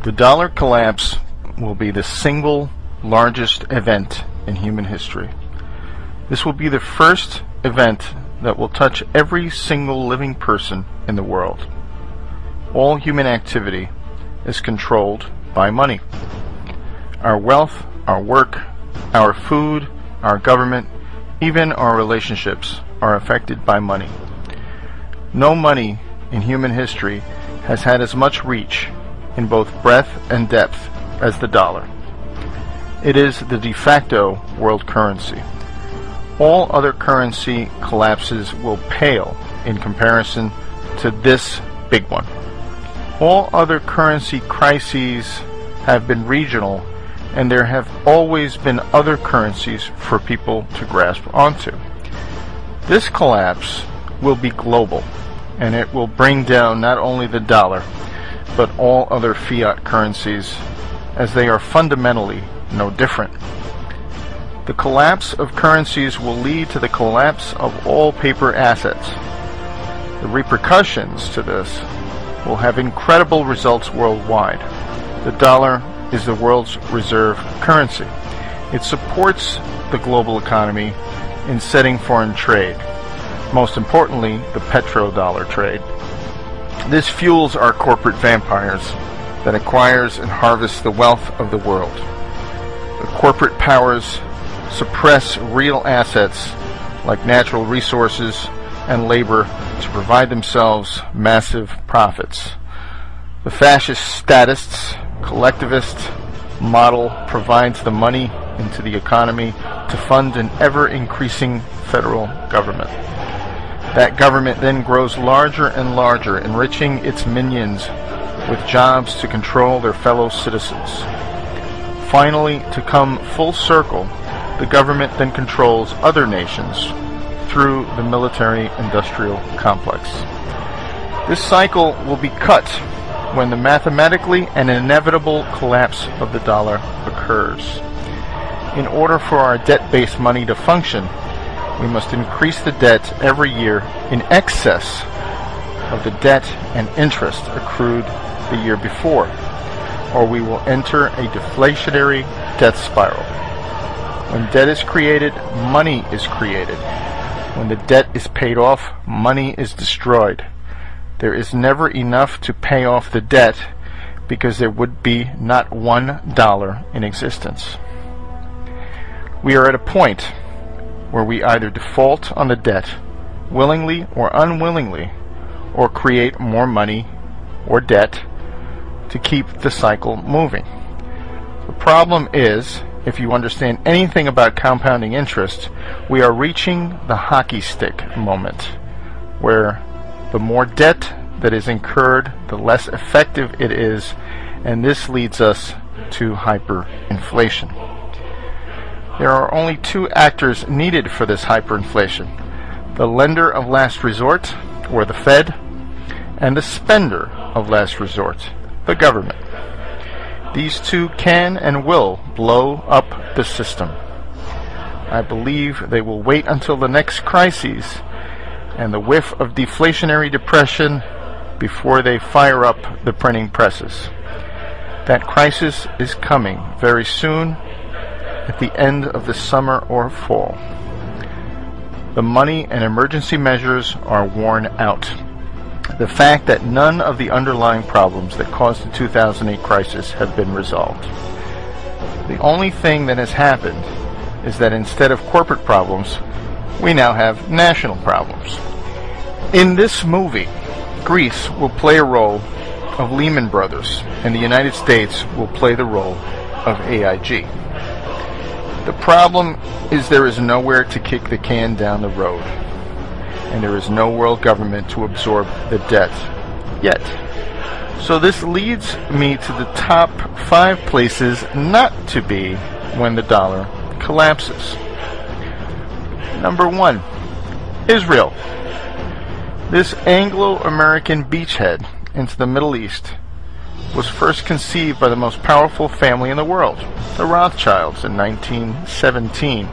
The dollar collapse will be the single largest event in human history. This will be the first event that will touch every single living person in the world. All human activity is controlled by money. Our wealth, our work, our food, our government, even our relationships are affected by money. No money in human history has had as much reach in both breadth and depth as the dollar. It is the de facto world currency. All other currency collapses will pale in comparison to this big one. All other currency crises have been regional, and there have always been other currencies for people to grasp onto. This collapse will be global, and it will bring down not only the dollar, but all other fiat currencies, as they are fundamentally no different. The collapse of currencies will lead to the collapse of all paper assets. The repercussions to this will have incredible results worldwide. The dollar is the world's reserve currency. It supports the global economy in setting foreign trade, most importantly the petrodollar trade. This fuels our corporate vampires that acquires and harvests the wealth of the world. The corporate powers suppress real assets like natural resources and labor to provide themselves massive profits. The fascist statists, collectivist model provides the money into the economy to fund an ever-increasing federal government. That government then grows larger and larger, enriching its minions with jobs to control their fellow citizens. Finally, to come full circle, the government then controls other nations through the military-industrial complex. This cycle will be cut when the mathematically and inevitable collapse of the dollar occurs. In order for our debt-based money to function, we must increase the debt every year in excess of the debt and interest accrued the year before, or we will enter a deflationary debt spiral. When debt is created, money is created. When the debt is paid off, money is destroyed. There is never enough to pay off the debt because there would be not $1 in existence. We are at a point where we either default on the debt, willingly or unwillingly, or create more money or debt to keep the cycle moving. The problem is, if you understand anything about compounding interest, we are reaching the hockey stick moment, where the more debt that is incurred, the less effective it is, and this leads us to hyperinflation. There are only two actors needed for this hyperinflation: the lender of last resort, or the Fed, and the spender of last resort, the government. These two can and will blow up the system. I believe they will wait until the next crises and the whiff of deflationary depression before they fire up the printing presses. That crisis is coming very soon, at the end of the summer or fall. The money and emergency measures are worn out. The fact that none of the underlying problems that caused the 2008 crisis have been resolved. The only thing that has happened is that instead of corporate problems, we now have national problems. In this movie, Greece will play a role of Lehman Brothers, and the United States will play the role of AIG. The problem is there is nowhere to kick the can down the road, and there is no world government to absorb the debt yet. So this leads me to the top 5 places not to be when the dollar collapses. Number 1, Israel. This Anglo-American beachhead into the Middle East was first conceived by the most powerful family in the world, the Rothschilds, in 1917.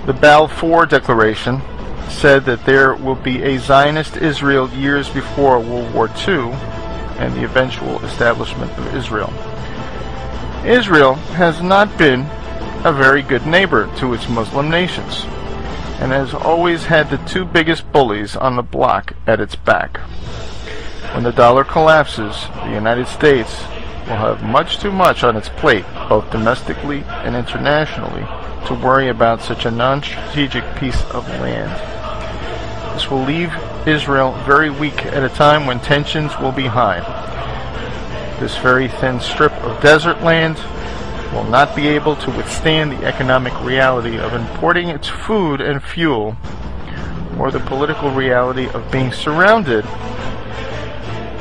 The Balfour Declaration said that there will be a Zionist Israel years before World War II, and the eventual establishment of Israel. Israel has not been a very good neighbor to its Muslim nations, and has always had the two biggest bullies on the block at its back. When the dollar collapses, the United States will have much too much on its plate, both domestically and internationally, to worry about such a non-strategic piece of land. This will leave Israel very weak at a time when tensions will be high. This very thin strip of desert land will not be able to withstand the economic reality of importing its food and fuel, or the political reality of being surrounded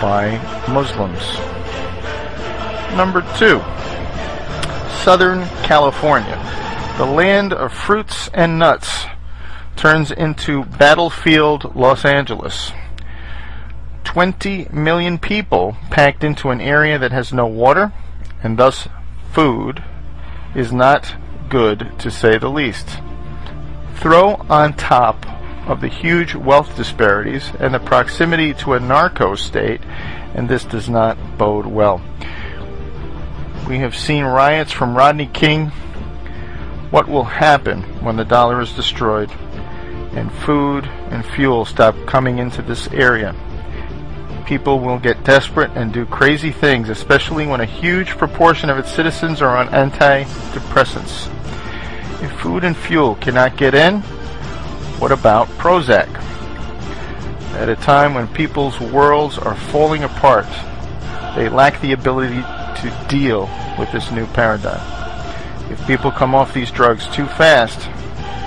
by Muslims. Number 2, Southern California. The land of fruits and nuts turns into battlefield Los Angeles. 20 million people packed into an area that has no water, and thus food is not good, to say the least. Throw on top of the huge wealth disparities and the proximity to a narco state, and this does not bode well. We have seen riots from Rodney King. What will happen when the dollar is destroyed and food and fuel stop coming into this area? People will get desperate and do crazy things, especially when a huge proportion of its citizens are on antidepressants. If food and fuel cannot get in, what about Prozac? At a time when people's worlds are falling apart, they lack the ability to deal with this new paradigm. If people come off these drugs too fast,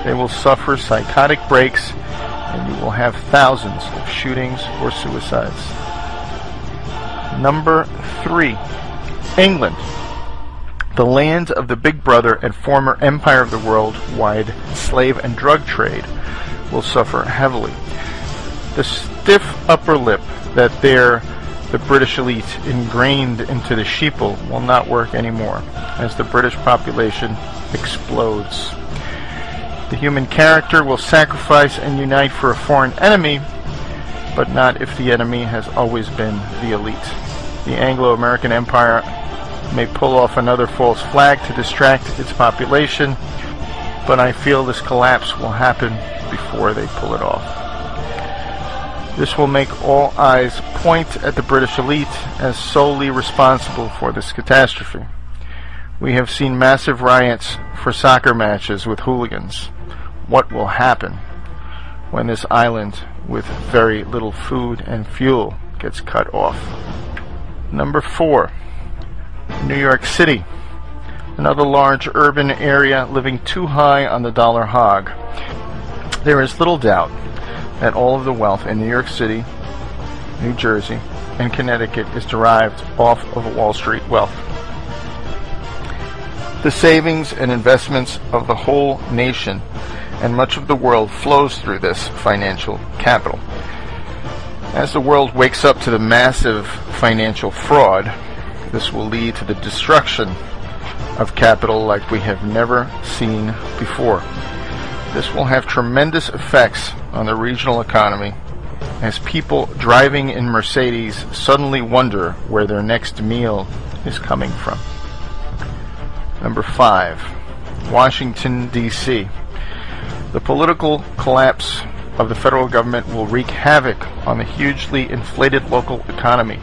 they will suffer psychotic breaks, and you will have thousands of shootings or suicides. Number 3, England. The land of the Big Brother and former empire of the worldwide slave and drug trade will suffer heavily. The stiff upper lip that the British elite ingrained into the sheeple will not work anymore as the British population explodes. The human character will sacrifice and unite for a foreign enemy, but not if the enemy has always been the elite. The Anglo-American Empire may pull off another false flag to distract its population, but I feel this collapse will happen before they pull it off. This will make all eyes point at the British elite as solely responsible for this catastrophe. We have seen massive riots for soccer matches with hooligans. What will happen when this island with very little food and fuel gets cut off? Number 4, New York City. Another large urban area living too high on the dollar hog. There is little doubt that all of the wealth in New York City, New Jersey, and Connecticut is derived off of Wall Street wealth. The savings and investments of the whole nation and much of the world flows through this financial capital. As the world wakes up to the massive financial fraud, this will lead to the destruction of capital like we have never seen before. This will have tremendous effects on the regional economy, as people driving in Mercedes suddenly wonder where their next meal is coming from. Number 5, Washington, D.C. The political collapse of the federal government will wreak havoc on the hugely inflated local economy.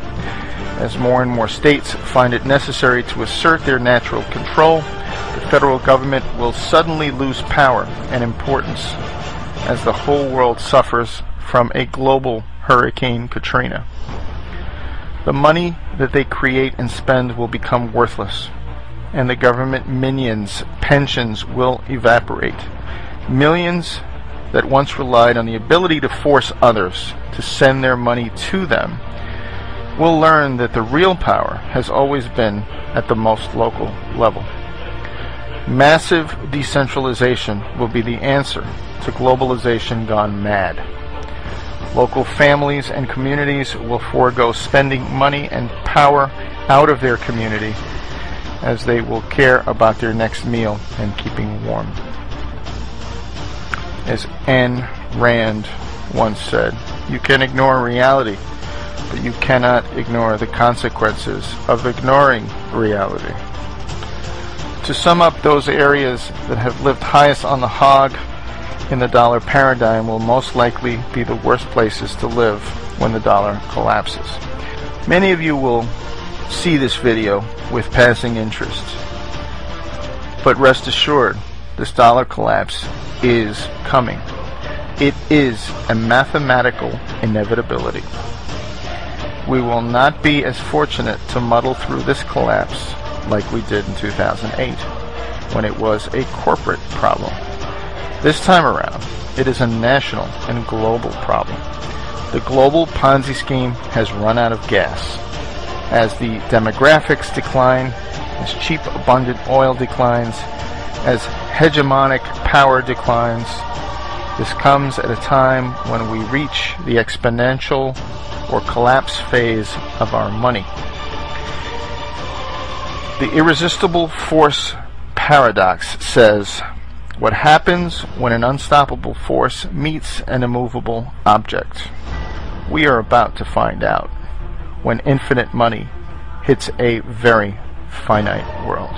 As more and more states find it necessary to assert their natural control, the federal government will suddenly lose power and importance as the whole world suffers from a global Hurricane Katrina. The money that they create and spend will become worthless, and the government minions' pensions will evaporate. Millions that once relied on the ability to force others to send their money to them will learn that the real power has always been at the most local level. Massive decentralization will be the answer to globalization gone mad. Local families and communities will forego spending money and power out of their community, as they will care about their next meal and keeping warm. As Ayn Rand once said, "You can ignore reality, but you cannot ignore the consequences of ignoring reality. To sum up, those areas that have lived highest on the hog in the dollar paradigm will most likely be the worst places to live when the dollar collapses. Many of you will see this video with passing interest, but rest assured, this dollar collapse is coming. It is a mathematical inevitability. We will not be as fortunate to muddle through this collapse like we did in 2008, when it was a corporate problem. This time around, it is a national and global problem. The global Ponzi scheme has run out of gas. As the demographics decline, as cheap, abundant oil declines, as hegemonic power declines, this comes at a time when we reach the exponential or collapse phase of our money. The irresistible force paradox says, what happens when an unstoppable force meets an immovable object? We are about to find out when infinite money hits a very finite world.